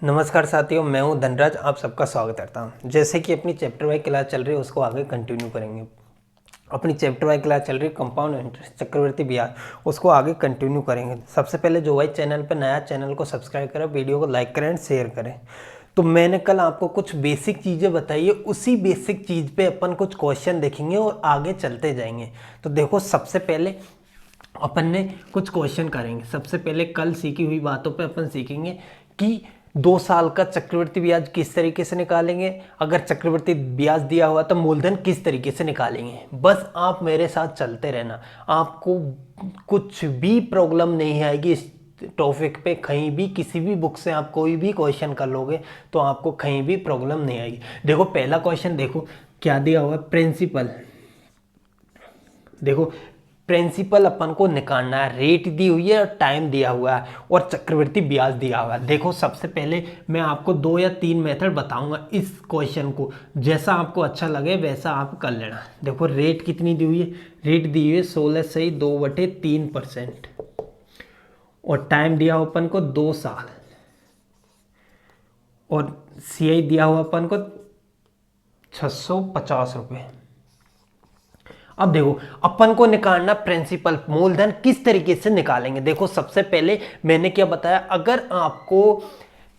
नमस्कार साथियों, मैं हूं धनराज। आप सबका स्वागत करता हूं। जैसे कि अपनी चैप्टर वाइज क्लास चल रही है उसको आगे कंटिन्यू करेंगे। अपनी चैप्टर वाइज क्लास चल रही है कंपाउंड इंटरेस्ट चक्रवृद्धि ब्याज, उसको आगे कंटिन्यू करेंगे। सबसे पहले जो भाई चैनल पर नया, चैनल को सब्सक्राइब करें, वीडियो को लाइक करें एंड शेयर करें। तो मैंने कल आपको कुछ बेसिक चीज़ें बताई है, उसी बेसिक चीज़ पे अपन कुछ क्वेश्चन देखेंगे और आगे चलते जाएंगे। तो देखो, सबसे पहले अपन ने कुछ क्वेश्चन करेंगे। सबसे पहले कल सीखी हुई बातों पे अपन सीखेंगे कि 2 साल का चक्रवृद्धि ब्याज किस तरीके से निकालेंगे, अगर चक्रवृद्धि ब्याज दिया हुआ तो मूलधन किस तरीके से निकालेंगे। बस आप मेरे साथ चलते रहना, आपको कुछ भी प्रॉब्लम नहीं आएगी इस टॉपिक पे। कहीं भी किसी भी बुक से आप कोई भी क्वेश्चन कर लोगे तो आपको कहीं भी प्रॉब्लम नहीं आएगी। देखो पहला क्वेश्चन, देखो क्या दिया हुआ है, प्रिंसिपल। देखो प्रिंसिपल अपन को निकालना है, रेट दी हुई है और टाइम दिया हुआ है और चक्रवृद्धि ब्याज दिया हुआ है। देखो सबसे पहले मैं आपको 2 या 3 मेथड बताऊंगा इस क्वेश्चन को, जैसा आपको अच्छा लगे वैसा आप कर लेना। देखो रेट कितनी दी हुई है, रेट दी हुई है 16/2/3% और टाइम दिया हुआ अपन को 2 साल और सीआई दिया हुआ अपन को 650 रुपये। अब देखो अपन को निकालना प्रिंसिपल, मूलधन किस तरीके से निकालेंगे। देखो सबसे पहले मैंने क्या बताया, अगर आपको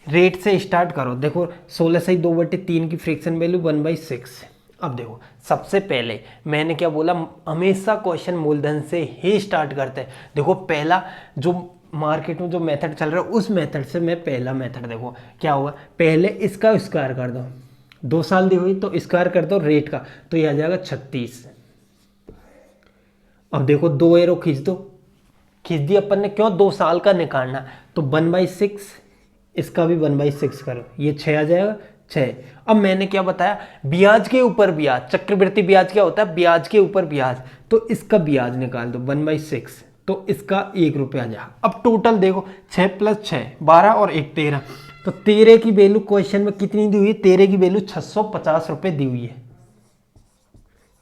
रेट से स्टार्ट करो। देखो 16/2/3 की फ्रैक्शन वैल्यू 1/6। अब देखो सबसे पहले मैंने क्या बोला, हमेशा क्वेश्चन मूलधन से ही स्टार्ट करते हैं। देखो पहला जो मार्केट में जो मेथड चल रहा है उस मेथड से मैं पहला मेथड, देखो क्या हुआ, पहले इसका स्क्वायर कर दो। 2 साल दी हुई तो स्क्वायर कर दो रेट का, तो ये आ जाएगा 36। अब देखो 2 एरो खींच दो, खींच दिया अपन ने, क्यों 2 साल का निकालना, तो 1/6, इसका भी 1/6 करो, ये 6 आ जाएगा 6। अब मैंने क्या बताया, ब्याज के ऊपर ब्याज, चक्रवृद्धि ब्याज क्या होता है, ब्याज के ऊपर ब्याज, तो इसका ब्याज निकाल दो 1/6, तो इसका 1 रुपया आ जाएगा। अब टोटल देखो 6 + 6 12 और 1 13, तो 13 की वैल्यू क्वेश्चन में कितनी दी हुई है, 13 की वैल्यू 650 रुपये दी हुई है।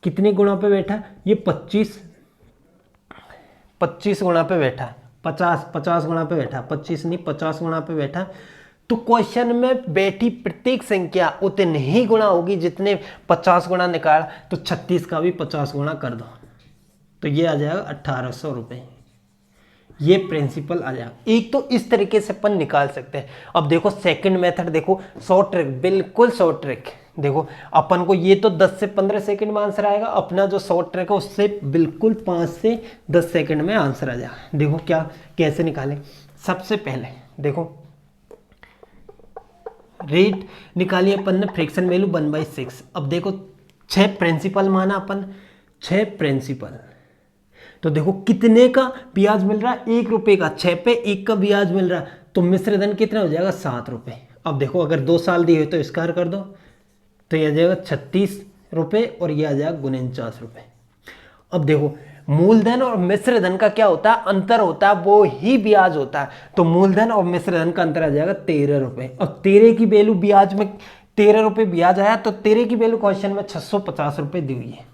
कितने गुणा पे बैठा, ये 25 गुणा पे बैठा, 50 गुणा पे बैठा, 25 नहीं 50 गुणा पे बैठा। तो क्वेश्चन में बैठी प्रत्येक संख्या उतनी ही गुणा होगी जितने 50 गुणा निकाला, तो 36 का भी 50 गुणा कर दो, तो ये आ जाएगा 1800 रुपये। ये प्रिंसिपल आ जाएगा। एक तो इस तरीके से अपन निकाल सकते हैं। अब देखो सेकंड मेथड, देखो शॉर्ट ट्रिक, बिल्कुल शॉर्ट ट्रिक। देखो अपन को ये तो 10 से 15 सेकंड में आंसर आएगा, अपना जो शॉर्ट ट्रिक है उससे बिल्कुल 5 से 10 सेकंड में आंसर आ जाएगा। देखो क्या कैसे निकालें। सबसे पहले देखो रेट निकालिए अपन ने, फ्रैक्शन वैल्यू 1/6। अब देखो 6 प्रिंसिपल माना अपन, 6 प्रिंसिपल, तो देखो कितने का ब्याज मिल रहा है, 1 रुपये का, 6 पे 1 का ब्याज मिल रहा है, तो मिश्र धन कितना हो जाएगा 7 रुपये। अब देखो अगर 2 साल दिए हुए तो स्क्वायर कर दो, तो ये आ जाएगा 36 रुपये और ये आ जाएगा 49 रुपये। अब देखो मूलधन और मिश्र धन का क्या होता है, अंतर होता है, वो ही ब्याज होता है। तो मूलधन और मिश्र धन का अंतर आ जाएगा 13 रुपये। और 13 की वैल्यू ब्याज में 13 रुपये ब्याज आया, तो 13 की वैल्यू क्वेश्चन में 650 रुपये दी हुई है,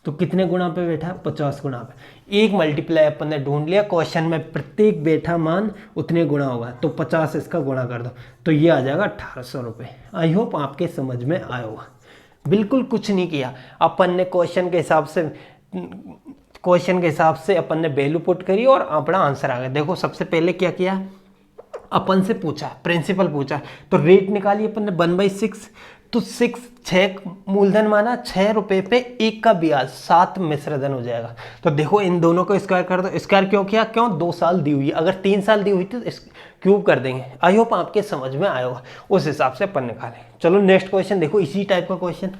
तो कितने गुणा पे बैठा, 50 गुणा पे। एक मल्टीप्लाई अपन ने ढूंढ लिया, क्वेश्चन में प्रत्येक बैठा मान उतने गुणा होगा, तो 50 इसका गुणा कर दो, तो ये आ जाएगा 1800 रुपये। आई होप आपके समझ में आया होगा। बिल्कुल कुछ नहीं किया अपन ने, क्वेश्चन के हिसाब से अपन ने वैल्यू पुट करी और अपना आंसर आ गया। देखो सबसे पहले क्या किया, अपन से पूछा, प्रिंसिपल पूछा, तो रेट निकाली अपन ने 1/6, तो 6 मूलधन माना, 6 रुपये पे 1 का ब्याज, 7 मिश्र धन हो जाएगा। तो देखो इन दोनों को स्क्वायर कर दो। स्क्वायर क्यों किया, क्यों 2 साल दी हुई है, अगर 3 साल दी हुई तो क्यूब कर देंगे। आई होप आपके समझ में आया होगा, उस हिसाब से अपन निकालें। चलो नेक्स्ट क्वेश्चन देखो, इसी टाइप का क्वेश्चन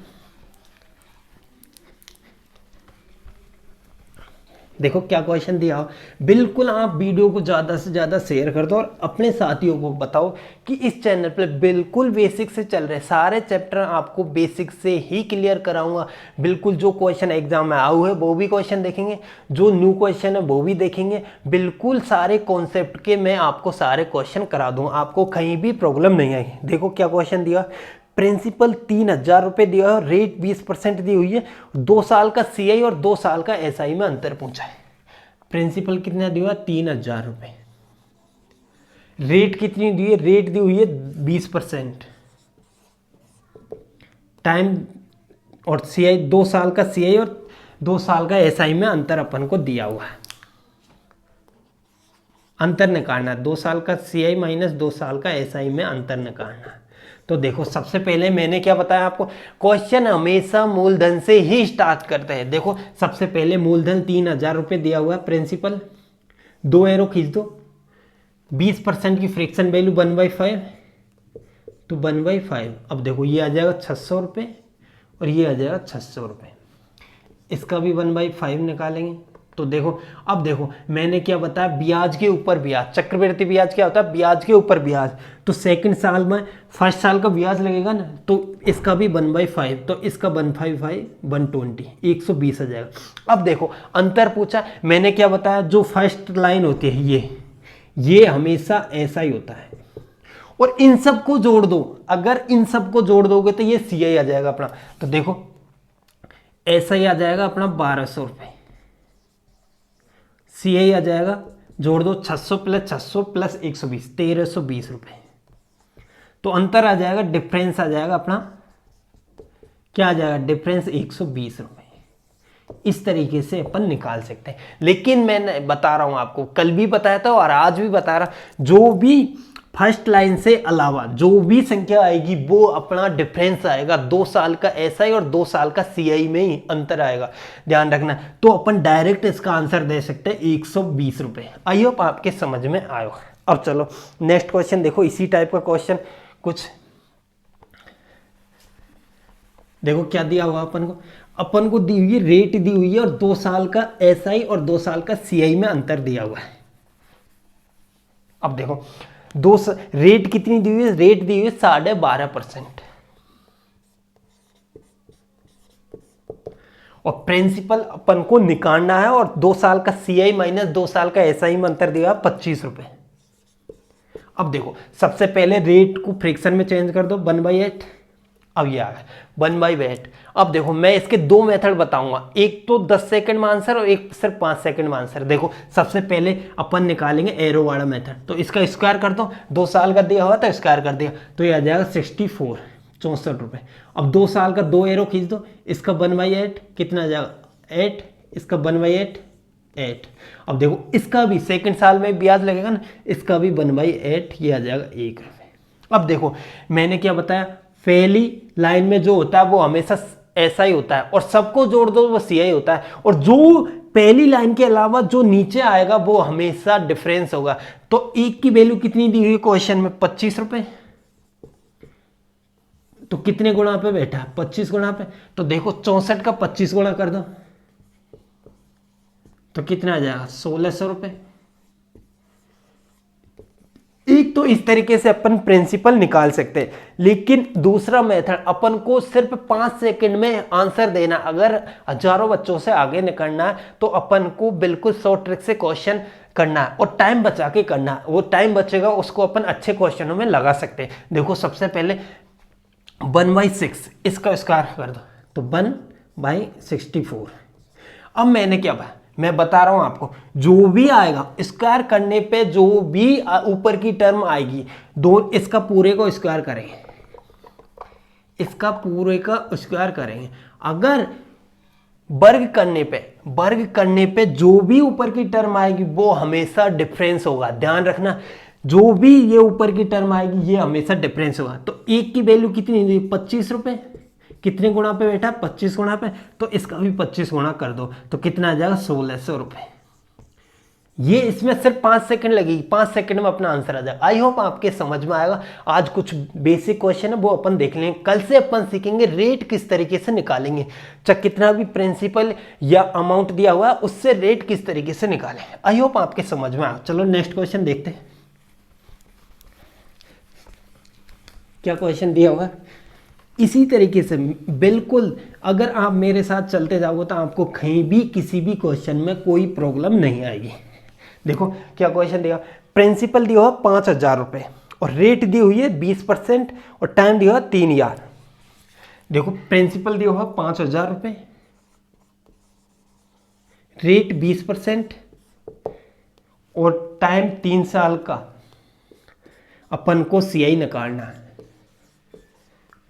देखो क्या क्वेश्चन दिया हो। बिल्कुल आप वीडियो को ज़्यादा से ज़्यादा शेयर कर दो और अपने साथियों को बताओ कि इस चैनल पर बिल्कुल बेसिक से चल रहे सारे चैप्टर आपको बेसिक से ही क्लियर कराऊंगा। बिल्कुल जो क्वेश्चन एग्जाम में आए हुए वो भी क्वेश्चन देखेंगे, जो न्यू क्वेश्चन है वो भी देखेंगे। बिल्कुल सारे कॉन्सेप्ट के मैं आपको सारे क्वेश्चन करा दूँ, आपको कहीं भी प्रॉब्लम नहीं आएगी। देखो क्या क्वेश्चन दिया, प्रिंसिपल 3000 रुपये दिया है, रेट 20% दी हुई है, 2 साल का सीआई और 2 साल का एसआई में अंतर पूछा है। प्रिंसिपल कितना दिया, 3000 रुपये, रेट कितनी दी है, रेट दी हुई है 20%, टाइम और सीआई 2 साल का सीआई और 2 साल का एसआई में अंतर अपन को दिया हुआ है। अंतर निकालना, 2 साल का सीआई माइनस 2 साल का एसआई में अंतर निकालना। तो देखो सबसे पहले मैंने क्या बताया आपको, क्वेश्चन हमेशा मूलधन से ही स्टार्ट करते हैं। देखो सबसे पहले मूलधन 3000 रुपये दिया हुआ है, प्रिंसिपल 2 एरो खींच दो, 20% की फ्रैक्शन वैल्यू 1/5, तो 1/5। अब देखो ये आ जाएगा 600 रुपये और ये आ जाएगा 600 रुपये, इसका भी 1/5 निकालेंगे। तो देखो अब देखो मैंने क्या बताया, ब्याज के ऊपर ब्याज, चक्रवृद्धि ब्याज क्या होता है, ब्याज के ऊपर ब्याज। तो सेकंड साल में फर्स्ट साल का ब्याज लगेगा ना, तो इसका भी 1/5, तो इसका 1/5 120, 120 आ जाएगा। अब देखो अंतर पूछा, मैंने क्या बताया, जो फर्स्ट लाइन होती है ये हमेशा ऐसा ही होता है, और इन सब को जोड़ दो, अगर इन सब को जोड़ दोगे तो ये सीआई आ जाएगा अपना। तो देखो ऐसा ही आ जाएगा अपना 1200 रुपये, सीआई आ जाएगा, जोड़ दो 600 प्लस 600 प्लस 120, 1320 रुपये। तो अंतर आ जाएगा, डिफरेंस आ जाएगा अपना, क्या आ जाएगा, डिफरेंस 120 रुपये। इस तरीके से अपन निकाल सकते हैं। लेकिन मैं बता रहा हूं आपको, कल भी बताया था और आज भी बता रहा, जो भी फर्स्ट लाइन से अलावा जो भी संख्या आएगी वो अपना डिफरेंस आएगा, 2 साल का एसआई और 2 साल का सीआई में ही अंतर आएगा, ध्यान रखना। तो अपन डायरेक्ट इसका आंसर दे सकते हैं 120 रुपये। आई होप आपके समझ में आयो। अब चलो नेक्स्ट क्वेश्चन देखो, इसी टाइप का क्वेश्चन कुछ देखो क्या दिया हुआ अपन को दी हुई रेट दी हुई है और 2 साल का एसआई और 2 साल का सीआई में अंतर दिया हुआ है। अब देखो रेट कितनी दी हुई है, रेट दी हुई है 12.5%, और प्रिंसिपल अपन को निकालना है, और 2 साल का सीआई माइनस 2 साल का एसआई में अंतर दिया 25 रुपए। अब देखो सबसे पहले रेट को फ्रैक्शन में चेंज कर दो, 1/8, अब ये आ गया 1/8। अब देखो मैं इसके 2 मेथड बताऊंगा, एक तो 10 सेकंड में आंसर और एक सिर्फ 5 सेकंड में आंसर। देखो सबसे पहले अपन निकालेंगे एरो वाला मेथड, तो इसका स्क्वायर कर दो, 2 साल का दिया हुआ तो स्क्वायर कर दिया, तो ये आ जाएगा 64, 64 रुपये। अब 2 साल का 2 एरो खींच दो, इसका 1/8 कितना आ जाएगा 8, इसका 1/8 8। अब देखो इसका भी सेकंड साल में ब्याज लगेगा ना, इसका भी 1/8, ये आ जाएगा 1 रुपये। अब देखो मैंने क्या बताया, पहली लाइन में जो होता है वो हमेशा ऐसा ही होता है, और सबको जोड़ दो वो सीआई होता है, और जो पहली लाइन के अलावा जो नीचे आएगा वो हमेशा डिफरेंस होगा। तो एक की वैल्यू कितनी दी हुई क्वेश्चन में, 25 रुपए, तो कितने गुणा पे बैठा, 25 गुणा पे। तो देखो 64 का 25 गुणा कर दो, तो कितना आ जाएगा 1600 रुपये। एक तो इस तरीके से अपन प्रिंसिपल निकाल सकते हैं, लेकिन दूसरा मेथड अपन को सिर्फ 5 सेकंड में आंसर देना, अगर हजारों बच्चों से आगे निकलना है तो अपन को बिल्कुल शॉर्ट ट्रिक से क्वेश्चन करना है और टाइम बचा के करना है। वो टाइम बचेगा उसको अपन अच्छे क्वेश्चनों में लगा सकते हैं। देखो सबसे पहले 1/6 इसका स्क्वायर कर दो, तो 1/64। अब मैंने क्या बताया, मैं बता रहा हूं आपको, जो भी आएगा स्क्वायर करने पे जो भी ऊपर की टर्म आएगी, दो इसका पूरे को स्क्वायर करेंगे, इसका पूरे का स्क्वायर करेंगे। अगर वर्ग करने पे जो भी ऊपर की टर्म आएगी वो हमेशा डिफरेंस होगा, ध्यान रखना। जो भी ये ऊपर की टर्म आएगी ये हमेशा डिफरेंस होगा। तो एक की वैल्यू कितनी हुई, 25 रुपए, कितने गुणा पे बेटा, 25 गुणा पे, तो इसका भी 25 गुणा कर दो, तो कितना आ जाएगा 1600 रुपये। ये इसमें सिर्फ 5 सेकंड लगेगी, 5 सेकंड में अपना आंसर आ जाएगा। आई होप आपके समझ में आएगा। आज कुछ बेसिक क्वेश्चन है वो अपन देख लेंगे, कल से अपन सीखेंगे रेट किस तरीके से निकालेंगे, चाहे कितना भी प्रिंसिपल या अमाउंट दिया हुआ है उससे रेट किस तरीके से निकालें। आई होप आपके समझ में आया। चलो नेक्स्ट क्वेश्चन देखते हैं, क्या क्वेश्चन दिया हुआ है। इसी तरीके से बिल्कुल अगर आप मेरे साथ चलते जाओगे तो आपको कहीं भी किसी भी क्वेश्चन में कोई प्रॉब्लम नहीं आएगी। देखो क्या क्वेश्चन दिया, प्रिंसिपल दिया हुआ 5000 रुपये और रेट दी हुई है 20% और टाइम दिया हुआ 3 यार। देखो प्रिंसिपल दिया हुआ 5000 रुपये, रेट 20% और टाइम 3 साल का, अपन को CI निकालना है।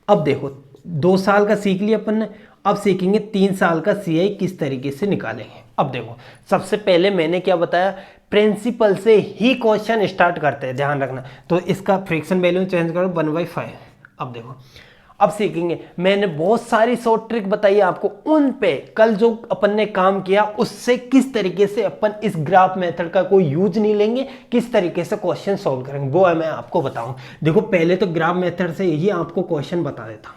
अब देखो 2 साल का सीख लिया अपन ने, अब सीखेंगे 3 साल का CI किस तरीके से निकालेंगे। अब देखो सबसे पहले मैंने क्या बताया, प्रिंसिपल से ही क्वेश्चन स्टार्ट करते हैं, ध्यान रखना। तो इसका फ्रैक्शन वैल्यू चेंज करो 1/5। अब देखो अब सीखेंगे, मैंने बहुत सारी शॉर्ट ट्रिक बताई आपको, उन पे कल जो अपन ने काम किया उससे किस तरीके से अपन इस ग्राफ मेथड का कोई यूज नहीं लेंगे, किस तरीके से क्वेश्चन सॉल्व करेंगे वो मैं आपको बताऊं। देखो पहले तो ग्राफ मेथड से ही आपको क्वेश्चन बता देता हूं।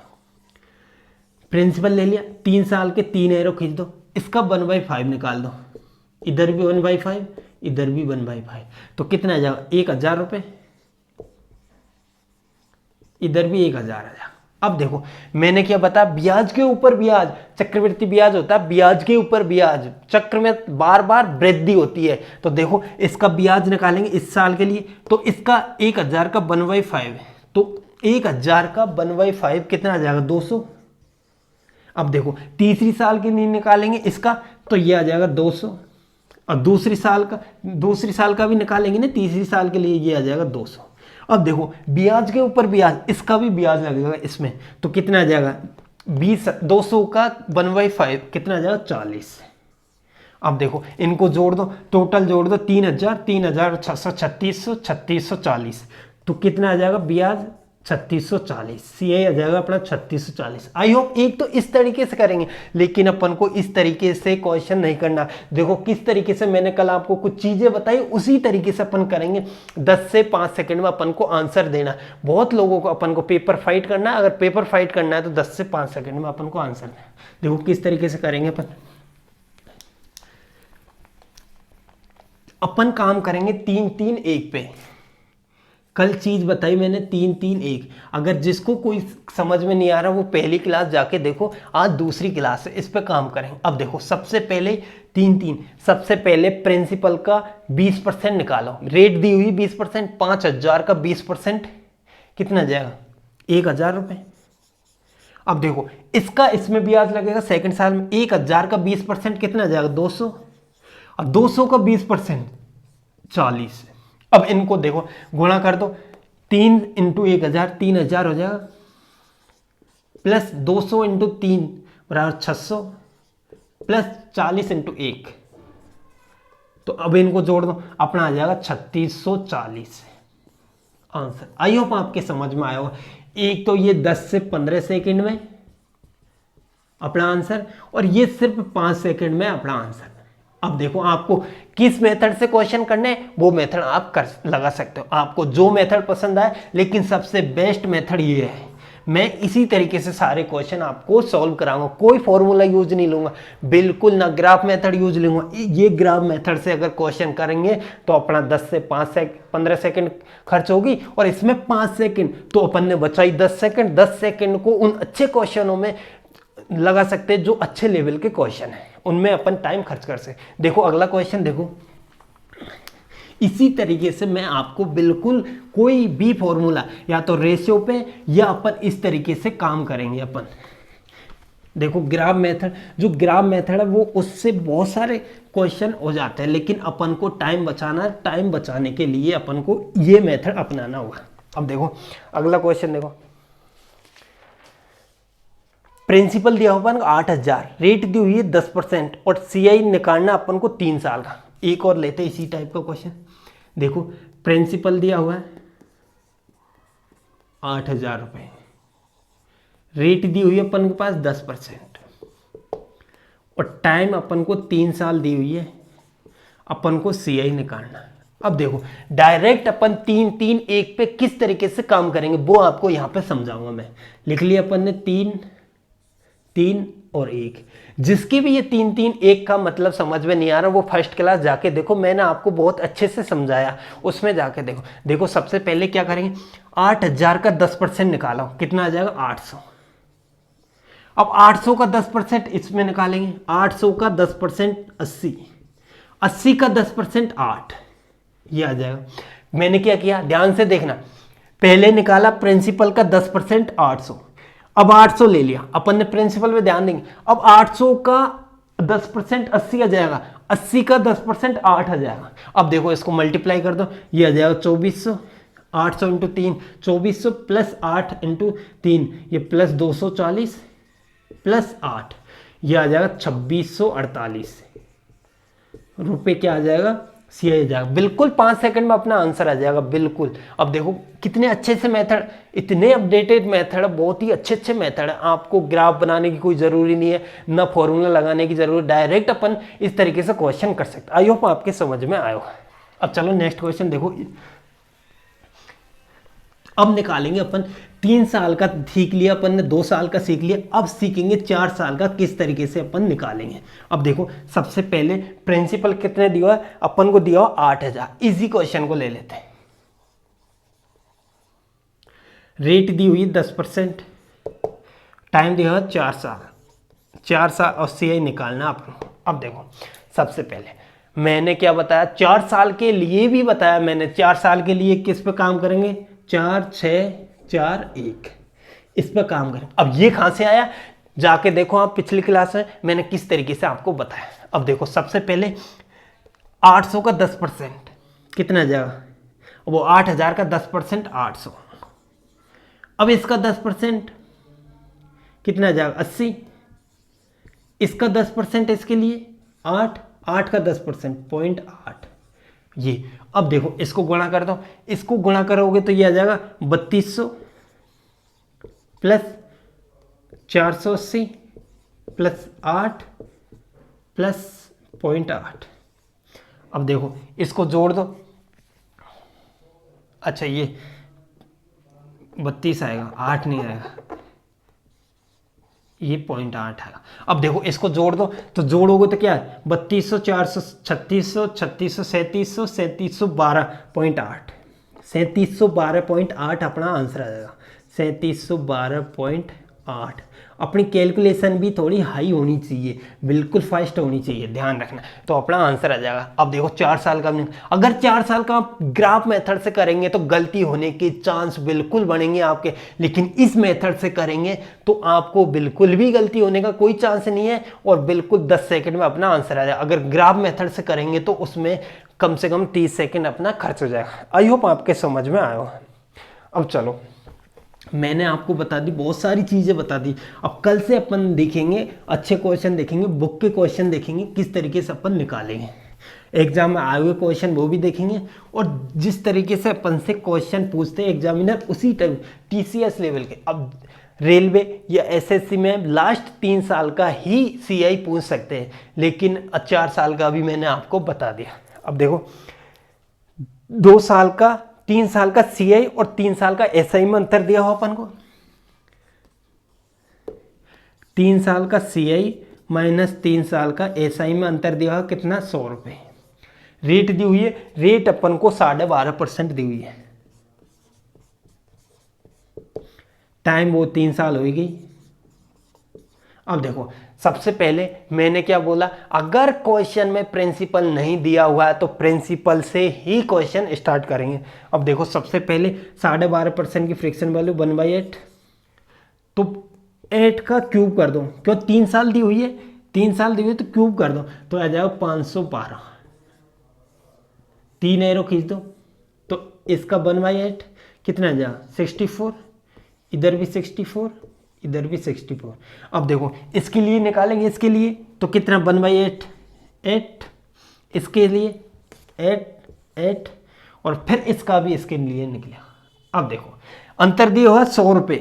प्रिंसिपल ले लिया, 3 साल के 3 एरो खींच दो, इसका 1/5 निकाल दो, इधर भी 1/5 इधर भी 1/5, तो कितना आ जाएगा 1000 रुपये, इधर भी 1000 आ जाएगा। अब देखो मैंने क्या बताया, ब्याज के ऊपर ब्याज, चक्रवृद्धि ब्याज होता है, ब्याज के ऊपर ब्याज, चक्र में बार बार वृद्धि होती है। तो देखो इसका ब्याज निकालेंगे इस साल के लिए, तो इसका 1000 का 1/5 है, तो 1000 का 1/5 कितना आ जाएगा 200। अब देखो तीसरी साल के लिए निकालेंगे इसका, तो ये आ जाएगा 200, और दूसरी साल का भी निकालेंगे ना, तीसरी साल के लिए ये आ जाएगा 200। अब देखो ब्याज के ऊपर ब्याज, इसका भी ब्याज लगेगा इसमें, तो कितना आ जाएगा 200 का 1/5 कितना आ जाएगा 40। अब देखो इनको जोड़ दो, टोटल जोड़ दो 3000 3600 3600 3640, तो कितना आ जाएगा ब्याज 3640, CI आ जाएगा अपना 3640। आई होप एक तो इस तरीके से करेंगे, लेकिन अपन को इस तरीके से क्वेश्चन नहीं करना। देखो किस तरीके से मैंने कल आपको कुछ चीजें बताई, उसी तरीके से अपन करेंगे। 10 से 5 सेकंड में अपन को आंसर देना। बहुत लोगों को अपन को पेपर फाइट करना है, अगर पेपर फाइट करना है तो 10 से 5 सेकंड में अपन को आंसर देना। देखो किस तरीके से करेंगे अपन काम करेंगे 3-3-1 पे। कल चीज बताई मैंने 3-3-1, अगर जिसको कोई समझ में नहीं आ रहा वो पहली क्लास जाके देखो, आज दूसरी क्लास है, इस पे काम करेंगे। अब देखो सबसे पहले 3-3, सबसे पहले प्रिंसिपल का 20% निकालो, रेट दी हुई 20%, 5000 का 20% कितना जाएगा 1000 रुपये। अब देखो इसका इसमें ब्याज लगेगा सेकंड साल में, 1000 का 20% कितना जाएगा 200, और 200 का 20% 40। अब इनको देखो गुणा कर दो, 3 × 1000 3000 हो जाएगा, प्लस 200 × 3 बराबर 600, प्लस 40 × 1, तो अब इनको जोड़ दो, अपना आ जाएगा 3640 आंसर। आई होप आपके समझ में आया होगा। एक तो ये 10 से 15 सेकंड में अपना आंसर, और ये सिर्फ 5 सेकंड में अपना आंसर। अब देखो आपको किस मेथड से क्वेश्चन करने हैं वो मेथड आप कर लगा सकते हो, आपको जो मेथड पसंद आए, लेकिन सबसे बेस्ट मेथड ये है। मैं इसी तरीके से सारे क्वेश्चन आपको सॉल्व कराऊंगा, कोई फॉर्मूला यूज नहीं लूंगा, बिल्कुल ना ग्राफ मेथड यूज लूंगा। ये ग्राफ मेथड से अगर क्वेश्चन करेंगे तो अपना 10 से 15 सेकंड खर्च होगी, और इसमें 5 सेकंड तो अपन ने बचाई 10 सेकंड। 10 सेकंड को उन अच्छे क्वेश्चनों में लगा सकते हैं जो अच्छे लेवल के क्वेश्चन हैं, उनमें अपन टाइम खर्च कर सकते। देखो अगला क्वेश्चन देखो, इसी तरीके से मैं आपको बिल्कुल कोई भी फॉर्मूला या तो रेशियो पे, या अपन इस तरीके से काम करेंगे अपन। देखो ग्राफ मेथड, जो ग्राफ मेथड है वो उससे बहुत सारे क्वेश्चन हो जाते हैं, लेकिन अपन को टाइम बचाना, टाइम बचाने के लिए अपन को ये मेथड अपनाना होगा। अब देखो अगला क्वेश्चन देखो, प्रिंसिपल दिया हुआ 8000, रेट दी हुई है 10%, और CI निकालना अपन को 3 साल का। एक और लेते हैं इसी टाइप का क्वेश्चन। देखो प्रिंसिपल दिया हुआ है 8000 रुपये, रेट दी हुई है अपन के पास 10%, और टाइम अपन को 3 साल दी हुई है, अपन को CI निकालना। अब देखो डायरेक्ट अपन 3-3-1 पे किस तरीके से काम करेंगे वो आपको यहां पे समझाऊंगा मैं। लिख लिया अपन ने 3 और 1। जिसके भी ये 3-3-1 का मतलब समझ में नहीं आ रहा वो फर्स्ट क्लास जाके देखो, मैंने आपको बहुत अच्छे से समझाया, उसमें जाके देखो। देखो सबसे पहले क्या करेंगे, 8000 का 10% निकालो, कितना आ जाएगा 800। अब 800 का 10% इसमें निकालेंगे, 800 का 10% 80, 80 का 10% 8, ये आ जाएगा। मैंने क्या किया ध्यान से देखना, पहले निकाला प्रिंसिपल का 10% 800, अब 800 ले लिया अपन ने, प्रिंसिपल में ध्यान देंगे। अब 800 का 10% 80 आ जाएगा, 80 का 10% 8 आ जाएगा। अब देखो इसको मल्टीप्लाई कर दो, ये आ जाएगा 2400, 800 इंटू 3 2400 प्लस 8 इंटू 3 ये प्लस 240 प्लस 8 ये आ जाएगा 2648 रुपये। क्या आ जाएगा? सी आ जाएगा। बिल्कुल 5 सेकंड में अपना आंसर आ जाएगा बिल्कुल। अब देखो कितने अच्छे से मेथड, इतने अपडेटेड मेथड, बहुत ही अच्छे अच्छे मेथड है। आपको ग्राफ बनाने की कोई ज़रूरी नहीं है, ना फॉर्मूला लगाने की जरूरत, डायरेक्ट अपन इस तरीके से क्वेश्चन कर सकते। आई होप आपके समझ में आयो। अब चलो नेक्स्ट क्वेश्चन देखो। अब निकालेंगे अपन 3 साल का सीख लिया अपन ने, 2 साल का सीख लिया, अब सीखेंगे 4 साल का किस तरीके से अपन निकालेंगे। अब देखो सबसे पहले प्रिंसिपल कितने दिया है अपन को? दिया 8000। इजी क्वेश्चन को ले लेते हैं। रेट दी हुई 10%, टाइम दिया है 4 साल, 4 साल और सीआई निकालना आपको। अब देखो सबसे पहले मैंने क्या बताया, 4 साल के लिए भी बताया मैंने। 4 साल के लिए किस पे काम करेंगे? 4 6 4 1 इस पर काम करें। अब ये कहां से आया? जाके देखो आप पिछली क्लास में मैंने किस तरीके से आपको बताया। अब देखो सबसे पहले 800 का 10% कितना आ जाएगा? वो 8000 का 10% 800। अब इसका 10% कितना आ जाएगा? 80। इसका 10% इसके लिए 8, 8 का 10% 0.8 ये। अब देखो इसको गुणा कर दो, इसको गुणा करोगे तो ये आ जाएगा 3200 प्लस 480 प्लस 8 प्लस 0.8। अब देखो इसको जोड़ दो। अच्छा ये 32 आएगा, 8 नहीं आएगा, ये 0.8 आएगा। अब देखो इसको जोड़ दो, तो जोड़ोगे तो क्या है? 3200 400 3600 3600 3700 3712.8 3712.8 अपना आंसर आ जाएगा। 3712.8। अपनी कैलकुलेशन भी थोड़ी हाई होनी चाहिए, बिल्कुल फास्ट होनी चाहिए, ध्यान रखना, तो अपना आंसर आ जाएगा। अब देखो 4 साल का, अगर 4 साल का आप ग्राफ मेथड से करेंगे तो गलती होने के चांस बिल्कुल बनेंगे आपके, लेकिन इस मेथड से करेंगे तो आपको बिल्कुल भी गलती होने का कोई चांस नहीं है और बिल्कुल 10 सेकंड में अपना आंसर आ जाएगा। अगर ग्राफ मेथड से करेंगे तो उसमें कम से कम 30 सेकंड अपना खर्च हो जाएगा। आई होप आपके समझ में आया। अब चलो मैंने आपको बता दी, बहुत सारी चीज़ें बता दी। अब कल से अपन देखेंगे अच्छे क्वेश्चन, देखेंगे बुक के क्वेश्चन, देखेंगे किस तरीके से अपन निकालेंगे। एग्जाम में आए हुए क्वेश्चन वो भी देखेंगे, और जिस तरीके से अपन से क्वेश्चन पूछते हैं एग्जामिनर उसी टाइम TCS लेवल के। अब रेलवे या SSC में लास्ट 3 साल का ही CI पूछ सकते हैं, लेकिन 4 साल का भी मैंने आपको बता दिया। अब देखो 2 साल का 3 साल का CI और 3 साल का SI में अंतर दिया हो अपन को। 3 साल का CI माइनस 3 साल का SI में अंतर दिया हो कितना? 100 रुपये। रेट दी हुई है, रेट अपन को 12.5% दी हुई है। टाइम वो 3 साल हो गई। अब देखो सबसे पहले मैंने क्या बोला, अगर क्वेश्चन में प्रिंसिपल नहीं दिया हुआ है तो प्रिंसिपल से ही क्वेश्चन स्टार्ट करेंगे। अब देखो सबसे पहले 12.5% की फ्रिक्शन वैल्यू 1/8, तो 8 का क्यूब कर दो, क्यों 3 साल दी हुई है, 3 साल दी हुई है तो क्यूब कर दो तो आ जाएगा 512। 3 एरो खींच दो तो इसका 1/8 कितना आ जाएगा? 64। इधर भी 64, इधर भी 64। अब देखो इसके लिए निकालेंगे, इसके लिए तो कितना 1/8 8, इसके लिए 8 और फिर इसका भी इसके लिए निकला। अब देखो अंतर दिया हुआ 100 रुपये,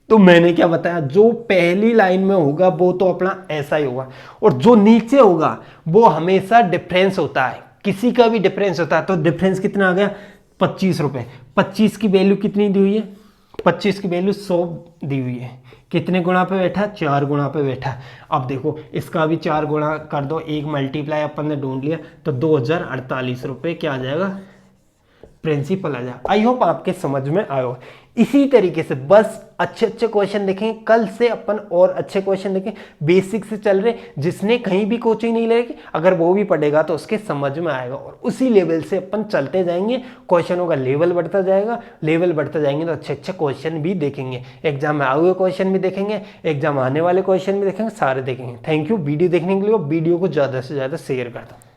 तो मैंने क्या बताया, जो पहली लाइन में होगा वो तो अपना ऐसा ही होगा, और जो नीचे होगा वो हमेशा डिफरेंस होता है, किसी का भी डिफरेंस होता है। तो डिफरेंस कितना आ गया? 25 रुपये। 25 की वैल्यू कितनी दी हुई है? 25 की वैल्यू 100 दी हुई है। कितने गुणा पे बैठा? 4 गुणा पे बैठा। अब देखो इसका भी 4 गुणा कर दो, 1 मल्टीप्लाई अपन ने ढूंढ लिया तो 2048 रुपये क्या आ जाएगा? प्रिंसिपल आ जाएगा। आई होप आपके समझ में आयो। इसी तरीके से बस अच्छे अच्छे क्वेश्चन देखेंगे, कल से अपन और अच्छे क्वेश्चन देखें, बेसिक से चल रहे, जिसने कहीं भी कोचिंग नहीं लेगी अगर वो भी पढ़ेगा तो उसके समझ में आएगा, और उसी लेवल से अपन चलते जाएंगे, क्वेश्चनों का लेवल बढ़ता जाएगा, लेवल बढ़ते जाएंगे तो अच्छे अच्छे क्वेश्चन भी देखेंगे, एग्जाम में आए हुए क्वेश्चन भी देखेंगे, एग्जाम आने वाले क्वेश्चन भी देखेंगे, सारे देखेंगे। थैंक यू वीडियो देखने के लिए, वीडियो को ज़्यादा से ज़्यादा शेयर कर दो।